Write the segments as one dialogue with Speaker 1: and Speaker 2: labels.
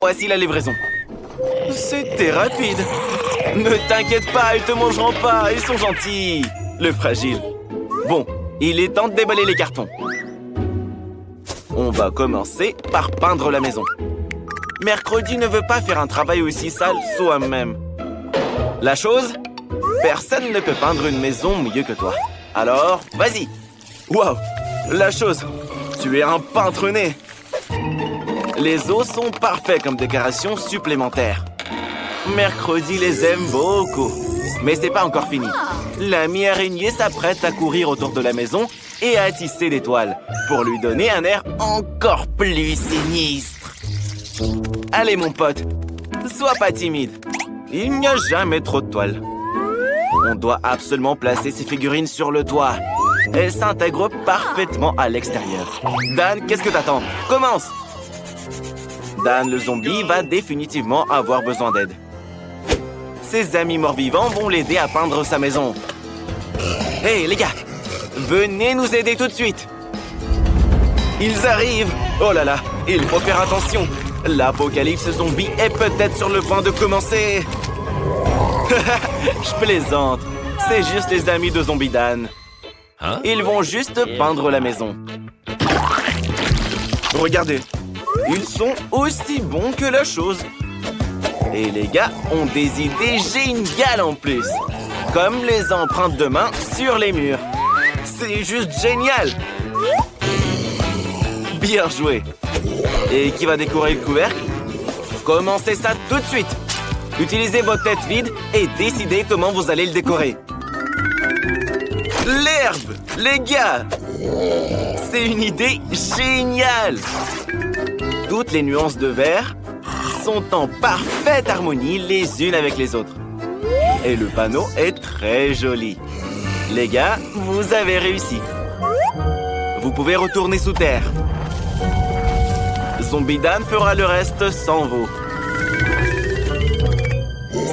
Speaker 1: Voici la livraison. C'était rapide. Ne t'inquiète pas, ils te mangeront pas, ils sont gentils. Le fragile. Bon, il est temps de déballer les cartons. On va commencer par peindre la maison. Mercredi ne veut pas faire un travail aussi sale soi-même. La chose, personne ne peut peindre une maison mieux que toi. Alors, vas-y. Waouh, la chose, tu es un peintre né. Les os sont parfaits comme décoration supplémentaire. Mercredi les aime beaucoup. Mais c'est pas encore fini. L'ami araignée s'apprête à courir autour de la maison et à tisser des toiles pour lui donner un air encore plus sinistre. Allez mon pote, sois pas timide. Il n'y a jamais trop de toiles. On doit absolument placer ces figurines sur le toit. Elles s'intègrent parfaitement à l'extérieur. Dan, qu'est-ce que t'attends? Commence! Dan le zombie va définitivement avoir besoin d'aide. Ses amis morts-vivants vont l'aider à peindre sa maison. Hé, les gars! Venez nous aider tout de suite! Ils arrivent! Oh là là, il faut faire attention! L'apocalypse zombie est peut-être sur le point de commencer! Je plaisante! C'est juste les amis de Zombie Dan. Ils vont juste peindre la maison. Regardez! Ils sont aussi bons que la chose. Et les gars ont des idées géniales en plus. Comme les empreintes de main sur les murs. C'est juste génial! Bien joué! Et qui va décorer le couvercle? Commencez ça tout de suite! Utilisez votre tête vide et décidez comment vous allez le décorer. L'herbe! Les gars! C'est une idée géniale! Toutes les nuances de vert sont en parfaite harmonie les unes avec les autres. Et le panneau est très joli. Les gars, vous avez réussi. Vous pouvez retourner sous terre. Zombie Dan fera le reste sans vous.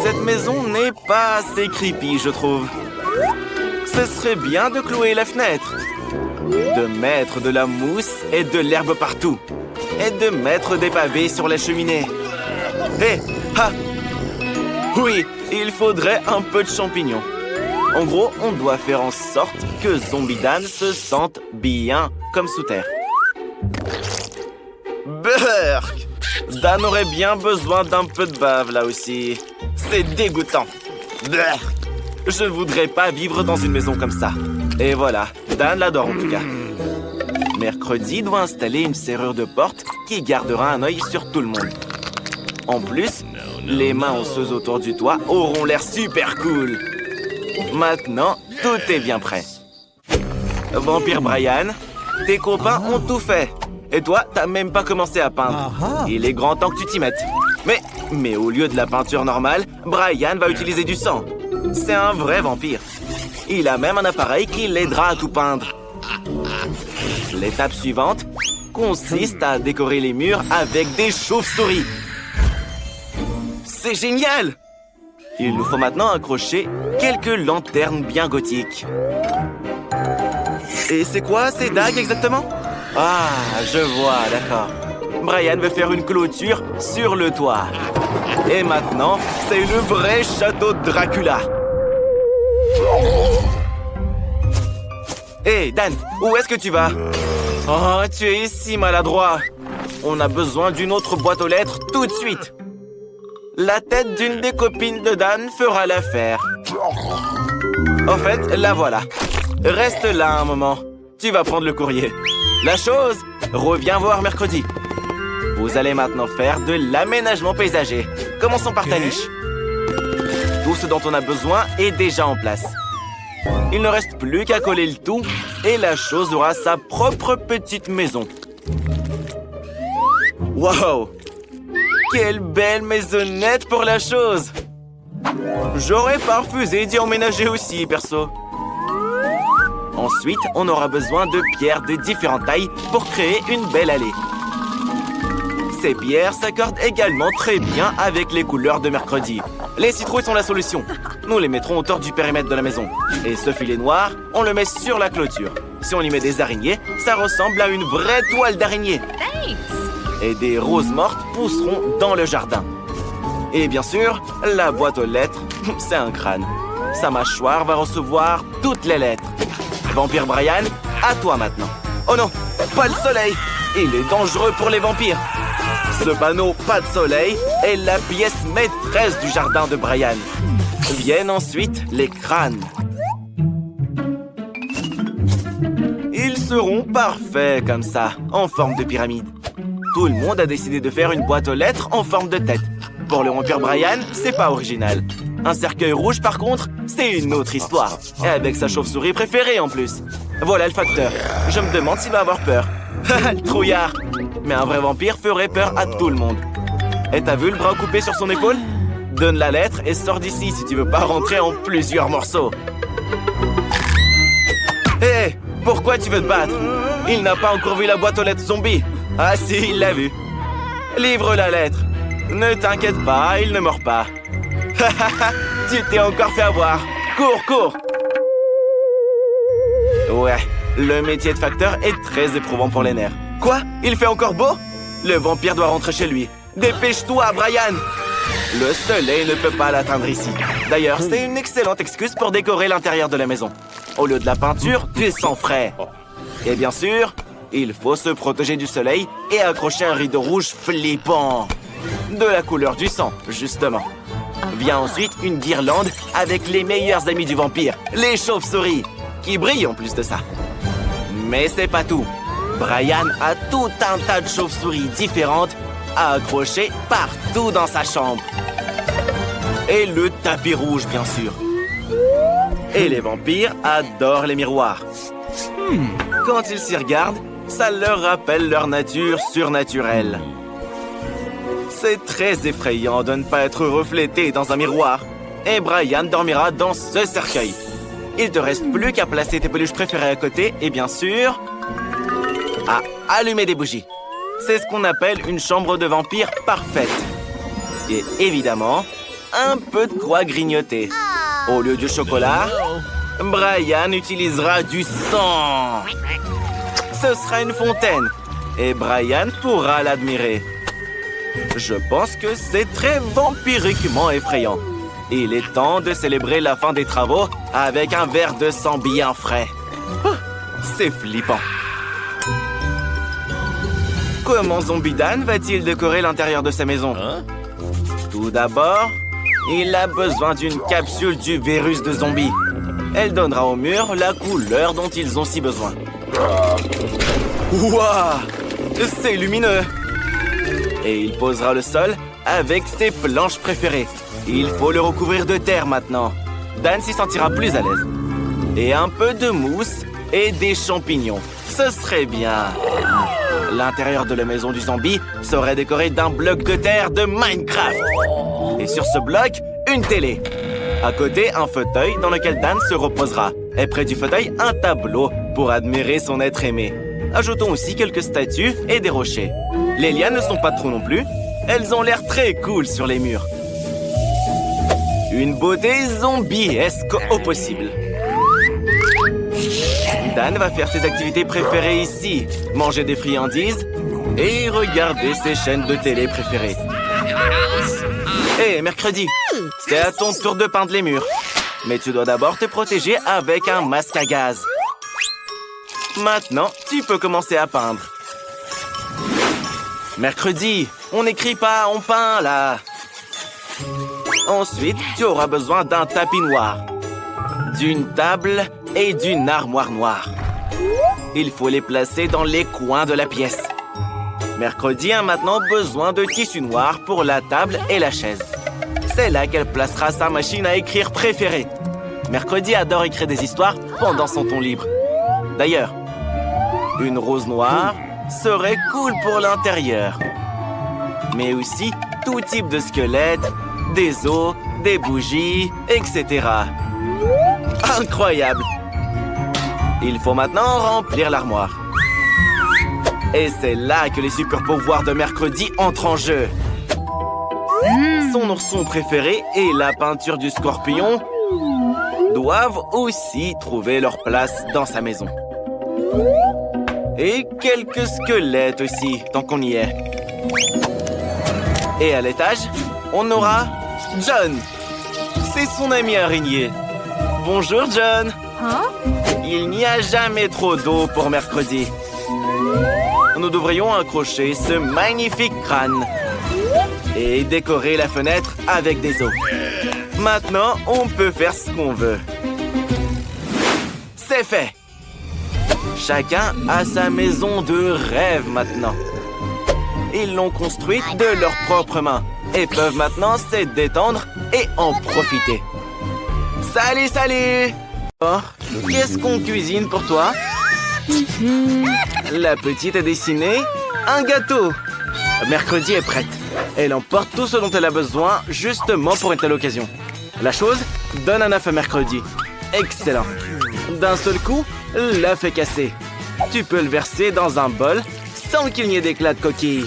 Speaker 1: Cette maison n'est pas assez creepy, je trouve. Ce serait bien de clouer la fenêtre, de mettre de la mousse et de l'herbe partout, et de mettre des pavés sur la cheminée. Hé, ha! Oui, il faudrait un peu de champignons. En gros, on doit faire en sorte que Zombie Dan se sente bien comme sous terre. Burk! Dan aurait bien besoin d'un peu de bave là aussi. C'est dégoûtant. Burk! Je voudrais pas vivre dans une maison comme ça. Et voilà, Dan l'adore en tout cas. Mercredi doit installer une serrure de porte qui gardera un œil sur tout le monde. En plus, les mains osseuses autour du toit auront l'air super cool. Maintenant, tout est bien prêt. Vampire Brian, tes copains ont tout fait. Et toi, t'as même pas commencé à peindre. Il est grand temps que tu t'y mettes. Mais au lieu de la peinture normale, Brian va utiliser du sang. C'est un vrai vampire. Il a même un appareil qui l'aidera à tout peindre. L'étape suivante consiste à décorer les murs avec des chauves-souris. C'est génial! Il nous faut maintenant accrocher quelques lanternes bien gothiques. Et c'est quoi ces dagues exactement? Ah, je vois, d'accord. Brian veut faire une clôture sur le toit. Et maintenant, c'est le vrai château de Dracula. Hé, Dan, où est-ce que tu vas? Oh, tu es si maladroit. On a besoin d'une autre boîte aux lettres tout de suite. La tête d'une des copines de Dan fera l'affaire. En fait, la voilà. Reste là un moment. Tu vas prendre le courrier. La chose, reviens voir mercredi. Vous allez maintenant faire de l'aménagement paysager. Commençons par ta niche. Tout ce dont on a besoin est déjà en place. Il ne reste plus qu'à coller le tout et la chose aura sa propre petite maison. Wow! Quelle belle maisonnette pour la chose! J'aurais pas refusé d'y emménager aussi, perso. Ensuite, on aura besoin de pierres de différentes tailles pour créer une belle allée. Ces pierres s'accordent également très bien avec les couleurs de mercredi. Les citrouilles sont la solution. Nous les mettrons autour du périmètre de la maison. Et ce filet noir, on le met sur la clôture. Si on y met des araignées, ça ressemble à une vraie toile d'araignée. et des roses mortes pousseront dans le jardin. Et bien sûr, la boîte aux lettres, c'est un crâne. Sa mâchoire va recevoir toutes les lettres. Vampire Brian, à toi maintenant. Oh non, pas le soleil! Il est dangereux pour les vampires. Ce panneau « Pas de soleil » est la pièce maîtresse du jardin de Brian. Viennent ensuite les crânes. Ils seront parfaits comme ça, en forme de pyramide. Tout le monde a décidé de faire une boîte aux lettres en forme de tête. Pour le vampire Brian, c'est pas original. Un cercueil rouge, par contre, c'est une autre histoire. Et avec sa chauve-souris préférée en plus. Voilà le facteur. Je me demande s'il va avoir peur. Le trouillard. Mais un vrai vampire ferait peur à tout le monde. Et t'as vu le bras coupé sur son épaule? Donne la lettre et sors d'ici si tu veux pas rentrer en plusieurs morceaux. Hé, pourquoi tu veux te battre? Il n'a pas encore vu la boîte aux lettres zombie. Ah si, il l'a vu. Livre la lettre. Ne t'inquiète pas, il ne mord pas. Tu t'es encore fait avoir. Cours, cours. Ouais, le métier de facteur est très éprouvant pour les nerfs. Quoi? Il fait encore beau? Le vampire doit rentrer chez lui. Dépêche-toi, Brian! Le soleil ne peut pas l'atteindre ici. D'ailleurs, c'est une excellente excuse pour décorer l'intérieur de la maison. Au lieu de la peinture, du sang frais. Et bien sûr, il faut se protéger du soleil et accrocher un rideau rouge flippant. De la couleur du sang, justement. Vient ensuite une guirlande avec les meilleurs amis du vampire, les chauves-souris, qui brillent en plus de ça. Mais c'est pas tout. Brian a tout un tas de chauves-souris différentes à accrocher partout dans sa chambre. Et le tapis rouge, bien sûr. Et les vampires adorent les miroirs. Quand ils s'y regardent, ça leur rappelle leur nature surnaturelle. C'est très effrayant de ne pas être reflété dans un miroir. Et Brian dormira dans ce cercueil. Il te reste plus qu'à placer tes peluches préférées à côté et bien sûr, à allumer des bougies. C'est ce qu'on appelle une chambre de vampire parfaite. Et évidemment, un peu de quoi grignoter. Au lieu du chocolat, Brian utilisera du sang. Ce sera une fontaine et Brian pourra l'admirer. Je pense que c'est très vampiriquement effrayant. Il est temps de célébrer la fin des travaux avec un verre de sang bien frais. C'est flippant. Comment Zombie Dan va-t-il décorer l'intérieur de sa maison? Tout d'abord, il a besoin d'une capsule du virus de zombie. Elle donnera aux murs la couleur dont ils ont si besoin. Waouh! C'est lumineux! Et il posera le sol avec ses planches préférées. Il faut le recouvrir de terre maintenant. Dan s'y sentira plus à l'aise. Et un peu de mousse et des champignons. Ce serait bien. L'intérieur de la maison du zombie serait décoré d'un bloc de terre de Minecraft. Et sur ce bloc, une télé. À côté, un fauteuil dans lequel Dan se reposera. Et près du fauteuil, un tableau pour admirer son être aimé. Ajoutons aussi quelques statues et des rochers. Les lianes ne sont pas trop non plus. Elles ont l'air très cool sur les murs. Une beauté zombiesque au possible. Dan va faire ses activités préférées ici. Manger des friandises et regarder ses chaînes de télé préférées. Hé, mercredi, c'est à ton tour de peindre les murs. Mais tu dois d'abord te protéger avec un masque à gaz. Maintenant, tu peux commencer à peindre. Mercredi, on n'écrit pas, on peint là. Ensuite, tu auras besoin d'un tapis noir, d'une table et d'une armoire noire. Il faut les placer dans les coins de la pièce. Mercredi a maintenant besoin de tissu noir pour la table et la chaise. C'est là qu'elle placera sa machine à écrire préférée. Mercredi adore écrire des histoires pendant son temps libre. D'ailleurs, une rose noire serait cool pour l'intérieur. Mais aussi tout type de squelette, des os, des bougies, etc. Incroyable! Il faut maintenant remplir l'armoire. Et c'est là que les super pouvoirs de mercredi entrent en jeu. Son ourson préféré et la peinture du scorpion doivent aussi trouver leur place dans sa maison. Et quelques squelettes aussi, tant qu'on y est. Et à l'étage, on aura John. C'est son ami araignée. Bonjour, John. Il n'y a jamais trop d'eau pour mercredi. Nous devrions accrocher ce magnifique crâne et décorer la fenêtre avec des os. Maintenant, on peut faire ce qu'on veut. C'est fait. Chacun a sa maison de rêve maintenant. Ils l'ont construite de leurs propres mains et peuvent maintenant se détendre et en profiter. Salut, salut! Oh, qu'est-ce qu'on cuisine pour toi? La petite a dessiné un gâteau. Mercredi est prête. Elle emporte tout ce dont elle a besoin justement pour une telle occasion. La chose donne un œuf à mercredi. Excellent. D'un seul coup, l'œuf est cassé. Tu peux le verser dans un bol sans qu'il n'y ait d'éclat de coquille.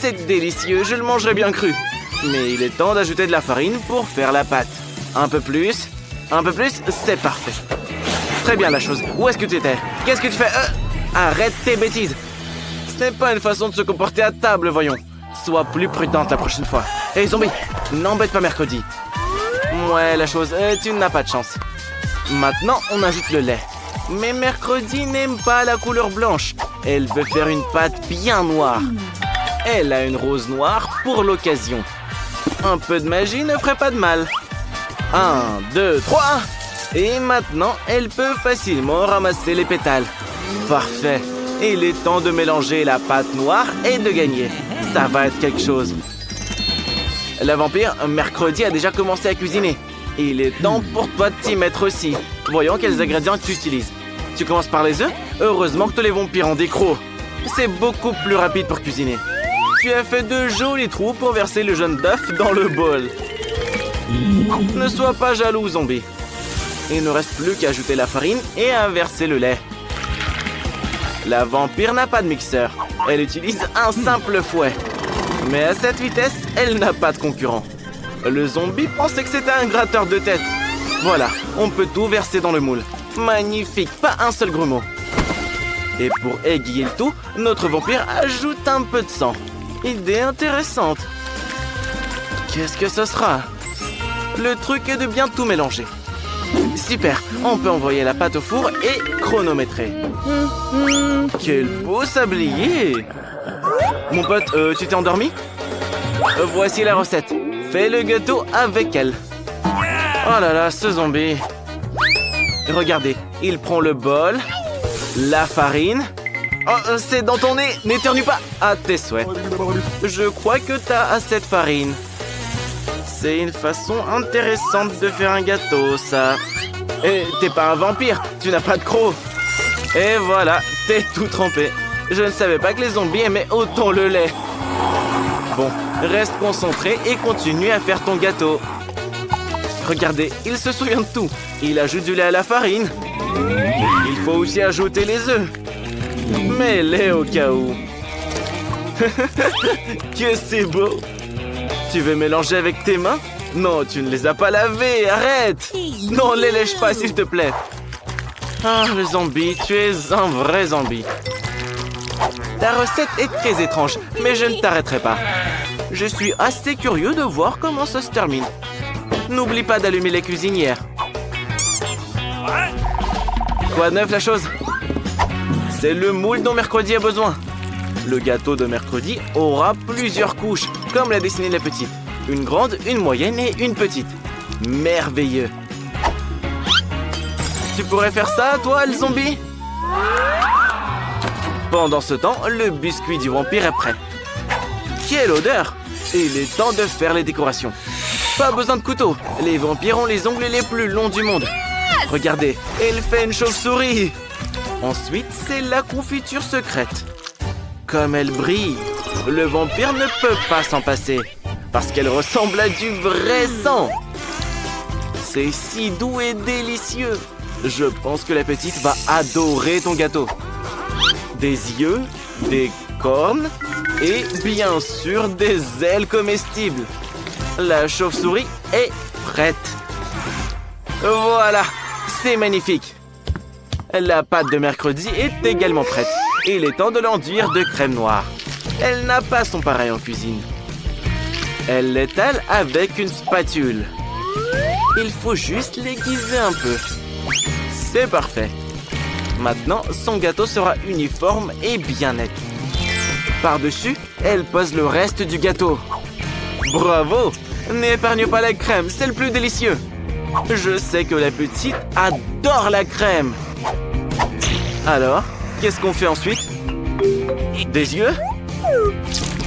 Speaker 1: C'est délicieux, je le mangerai bien cru. Mais il est temps d'ajouter de la farine pour faire la pâte. Un peu plus, c'est parfait. Très bien la chose. Où est-ce que tu étais? Qu'est-ce que tu fais? Arrête tes bêtises. Ce n'est pas une façon de se comporter à table, voyons. Sois plus prudente la prochaine fois. Hé, zombie, n'embête pas mercredi. Ouais, la chose, tu n'as pas de chance. Maintenant, on ajoute le lait. Mais mercredi n'aime pas la couleur blanche. Elle veut faire une pâte bien noire. Elle a une rose noire pour l'occasion. Un peu de magie ne ferait pas de mal. 1, 2, 3. Et maintenant, elle peut facilement ramasser les pétales. Parfait. Il est temps de mélanger la pâte noire et de gagner. Ça va être quelque chose. La vampire, mercredi, a déjà commencé à cuisiner. Il est temps pour toi de t'y mettre aussi. Voyons quels ingrédients tu utilises. Tu commences par les œufs? Heureusement que tous les vampires ont des crocs. C'est beaucoup plus rapide pour cuisiner. Tu as fait de jolis trous pour verser le jaune d'œuf dans le bol. Ne sois pas jaloux, zombie. Il ne reste plus qu'à ajouter la farine et à verser le lait. La vampire n'a pas de mixeur. Elle utilise un simple fouet. Mais à cette vitesse, elle n'a pas de concurrent. Le zombie pensait que c'était un gratteur de tête. Voilà, on peut tout verser dans le moule. Magnifique, pas un seul grumeau. Et pour égayer le tout, notre vampire ajoute un peu de sang. Idée intéressante. Qu'est-ce que ce sera? Le truc est de bien tout mélanger. Super, on peut envoyer la pâte au four et chronométrer. Quel beau sablier! Mon pote, tu t'es endormi? Voici la recette. Fais le gâteau avec elle. Oh là là, ce zombie. Regardez, il prend le bol, la farine. Oh, c'est dans ton nez, n'éternue pas. À tes souhaits. Je crois que t'as assez de farine. C'est une façon intéressante de faire un gâteau, ça. Et t'es pas un vampire, tu n'as pas de crocs. Et voilà, t'es tout trempé. Je ne savais pas que les zombies aimaient autant le lait. Bon, reste concentré et continue à faire ton gâteau. Regardez, il se souvient de tout. Il ajoute du lait à la farine. Il faut aussi ajouter les œufs. Mets-les au cas où. Que c'est beau. Tu veux mélanger avec tes mains? Non, tu ne les as pas lavés, arrête! Non, les lèche pas, s'il te plaît. Ah, le zombie, tu es un vrai zombie. Ta recette est très étrange, mais je ne t'arrêterai pas. Je suis assez curieux de voir comment ça se termine. N'oublie pas d'allumer les cuisinières. Quoi de neuf, la chose? C'est le moule dont mercredi a besoin. Le gâteau de mercredi aura plusieurs couches, comme l'a dessiné la petite. Une grande, une moyenne et une petite. Merveilleux. Tu pourrais faire ça, toi, le zombie? Pendant ce temps, le biscuit du vampire est prêt. Quelle odeur! Il est temps de faire les décorations. Pas besoin de couteau. Les vampires ont les ongles les plus longs du monde. Regardez, il fait une chauve-souris. Ensuite, c'est la confiture secrète. Comme elle brille, le vampire ne peut pas s'en passer. Parce qu'elle ressemble à du vrai sang. C'est si doux et délicieux. Je pense que la petite va adorer ton gâteau. Des yeux, des cornes et bien sûr des ailes comestibles. La chauve-souris est prête. Voilà, c'est magnifique. La pâte de mercredi est également prête. Il est temps de l'enduire de crème noire. Elle n'a pas son pareil en cuisine. Elle l'étale avec une spatule. Il faut juste l'aiguiser un peu. C'est parfait. Maintenant, son gâteau sera uniforme et bien net. Par-dessus, elle pose le reste du gâteau. Bravo! N'épargne pas la crème, c'est le plus délicieux. Je sais que la petite adore la crème. Alors, qu'est-ce qu'on fait ensuite? Des yeux?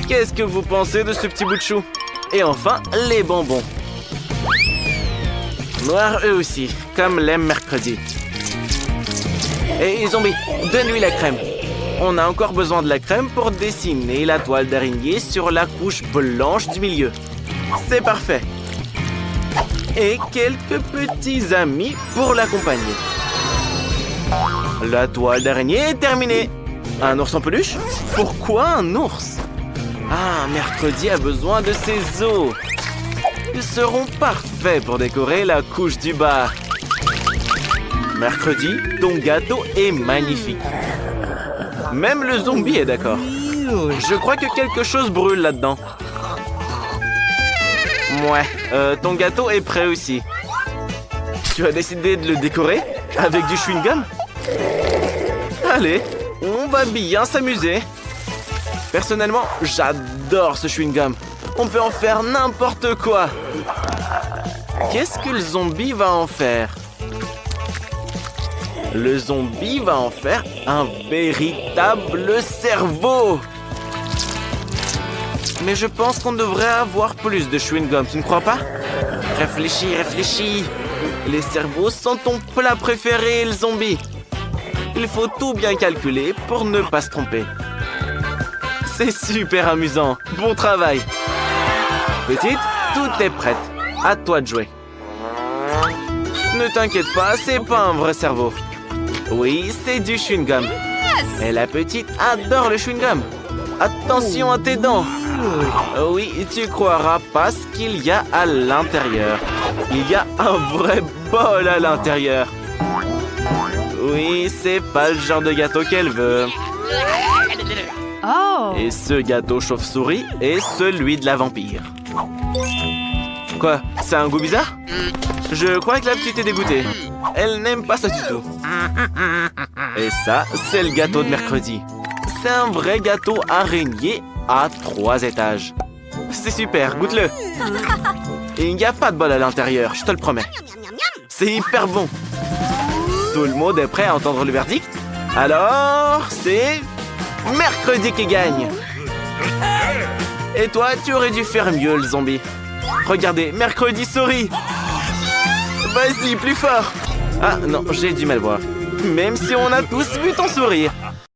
Speaker 1: Qu'est-ce que vous pensez de ce petit bout de chou? Et enfin, les bonbons. Noirs eux aussi, comme l'aime Mercredi. Et Zombie, donne-lui la crème. On a encore besoin de la crème pour dessiner la toile d'araignée sur la couche blanche du milieu. C'est parfait. Et quelques petits amis pour l'accompagner. La toile d'araignée est terminée. Un ours en peluche? Pourquoi un ours? Ah, Mercredi a besoin de ses os. Ils seront parfaits pour décorer la couche du bas. Mercredi, ton gâteau est magnifique. Même le zombie est d'accord. Je crois que quelque chose brûle là-dedans. Ouais, ton gâteau est prêt aussi. Tu as décidé de le décorer avec du chewing-gum? Allez, on va bien s'amuser. Personnellement, j'adore ce chewing-gum. On peut en faire n'importe quoi. Qu'est-ce que le zombie va en faire? Le zombie va en faire un véritable cerveau. Mais je pense qu'on devrait avoir plus de chewing-gum, tu ne crois pas? Réfléchis, réfléchis. Les cerveaux sont ton plat préféré, le zombie. Il faut tout bien calculer pour ne pas se tromper. C'est super amusant. Bon travail. Petite, tout est prêt. À toi de jouer. Ne t'inquiète pas, c'est pas un vrai cerveau. Oui, c'est du chewing-gum. Et la petite adore le chewing-gum. Attention à tes dents. Oui, tu croiras pas ce qu'il y a à l'intérieur. Il y a un vrai bol à l'intérieur. Oui, c'est pas le genre de gâteau qu'elle veut. Et ce gâteau chauve-souris est celui de la vampire. Quoi? C'est un goût bizarre? Je crois que la petite est dégoûtée. Elle n'aime pas ça du tout. Et ça, c'est le gâteau de Mercredi. C'est un vrai gâteau araignée à 3 étages. C'est super, goûte-le. Et il n'y a pas de bol à l'intérieur, je te le promets. C'est hyper bon. Tout le monde est prêt à entendre le verdict? Alors, c'est Mercredi qui gagne. Et toi, tu aurais dû faire mieux, le zombie. Regardez, Mercredi sourit. Vas-y, plus fort. Ah non, j'ai du mal voir. Même si on a tous vu ton sourire.